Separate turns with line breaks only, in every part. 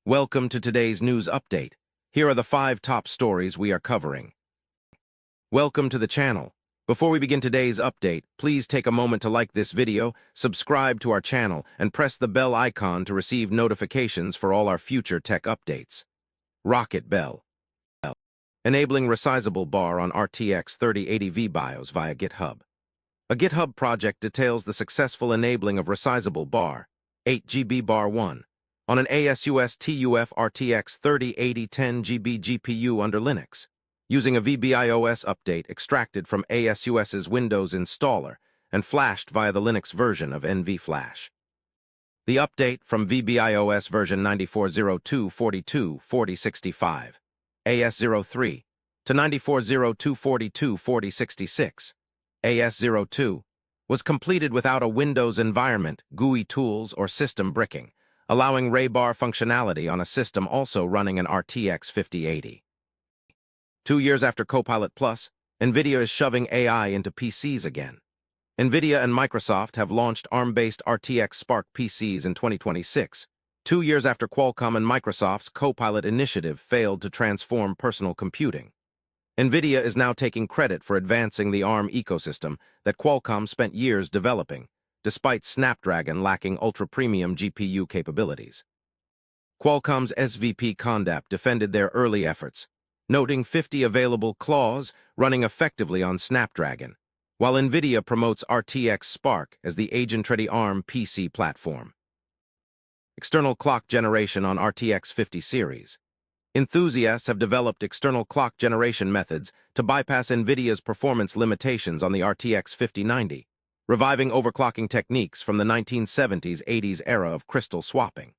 Welcome to today's news update. Here are the 5 top stories we are covering. Welcome to the channel. Before we begin today's update, please take a moment to like this video, subscribe to our channel, and press the bell icon to receive notifications for all our future tech updates. Rocket Bell. Enabling Resizable BAR on RTX 3080 Vbios via GitHub. A GitHub project details the successful enabling of Resizable BAR, 8 GB BAR1, on an ASUS TUF RTX 3080 10 GB GPU under Linux, using a Vbios update extracted from ASUS's Windows installer and flashed via the Linux version of nvflash. The update from Vbios version 94.02.42.4065, AS03, to 94.02.42.4066, AS02, was completed without a Windows environment, GUI tools, or system bricking, allowing ReBAR functionality on a system also running an RTX 5080. 2 years after Copilot Plus, Nvidia is shoving AI into PCs again. Nvidia and Microsoft have launched ARM-based RTX Spark PCs in 2026, 2 years after Qualcomm and Microsoft's Copilot initiative failed to transform personal computing. Nvidia is now taking credit for advancing the ARM ecosystem that Qualcomm spent years developing, despite Snapdragon lacking ultra-premium GPU capabilities. Qualcomm's SVP Kondap defended their early efforts, noting 50 available claws running effectively on Snapdragon, while Nvidia promotes RTX Spark as the agent-ready ARM PC platform. External clock generation on RTX 50 series. Enthusiasts have developed external clock generation methods to bypass Nvidia's performance limitations on the RTX 5090, reviving overclocking techniques from the 1970s-80s era of crystal swapping.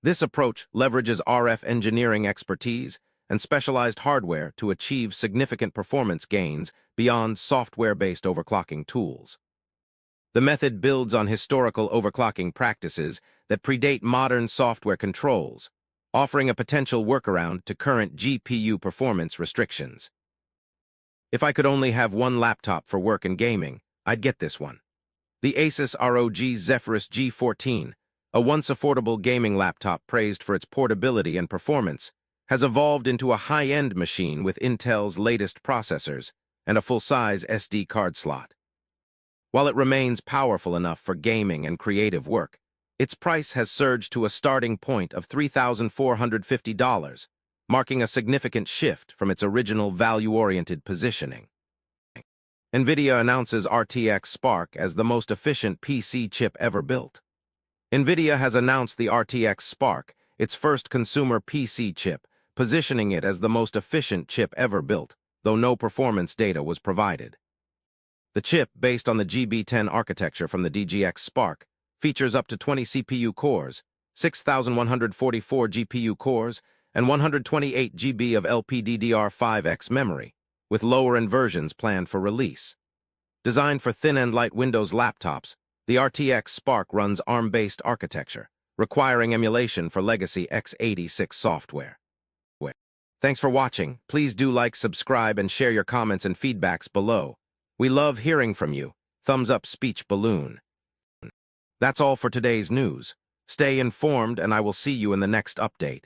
This approach leverages RF engineering expertise and specialized hardware to achieve significant performance gains beyond software-based overclocking tools. The method builds on historical overclocking practices that predate modern software controls, offering a potential workaround to current GPU performance restrictions. If I could only have one laptop for work and gaming, I'd get this one. The ASUS ROG Zephyrus G14, a once affordable gaming laptop praised for its portability and performance, has evolved into a high-end machine with Intel's latest processors and a full-size SD card slot. While it remains powerful enough for gaming and creative work, its price has surged to a starting point of $3,450, marking a significant shift from its original value-oriented positioning. Nvidia announces RTX Spark as the most efficient PC chip ever built. Nvidia has announced the RTX Spark, its first consumer PC chip, positioning it as the most efficient chip ever built, though no performance data was provided. The chip, based on the GB10 architecture from the DGX Spark, features up to 20 CPU cores, 6,144 GPU cores, and 128 GB of LPDDR5X memory, with lower-end versions planned for release. Designed for thin-end light Windows laptops, the RTX Spark runs ARM-based architecture, requiring emulation for legacy x86 software. Thanks for watching. Please do like, subscribe, and share your comments and feedbacks below. We love hearing from you. Thumbs up speech balloon. That's all for today's news. Stay informed, and I will see you in the next update.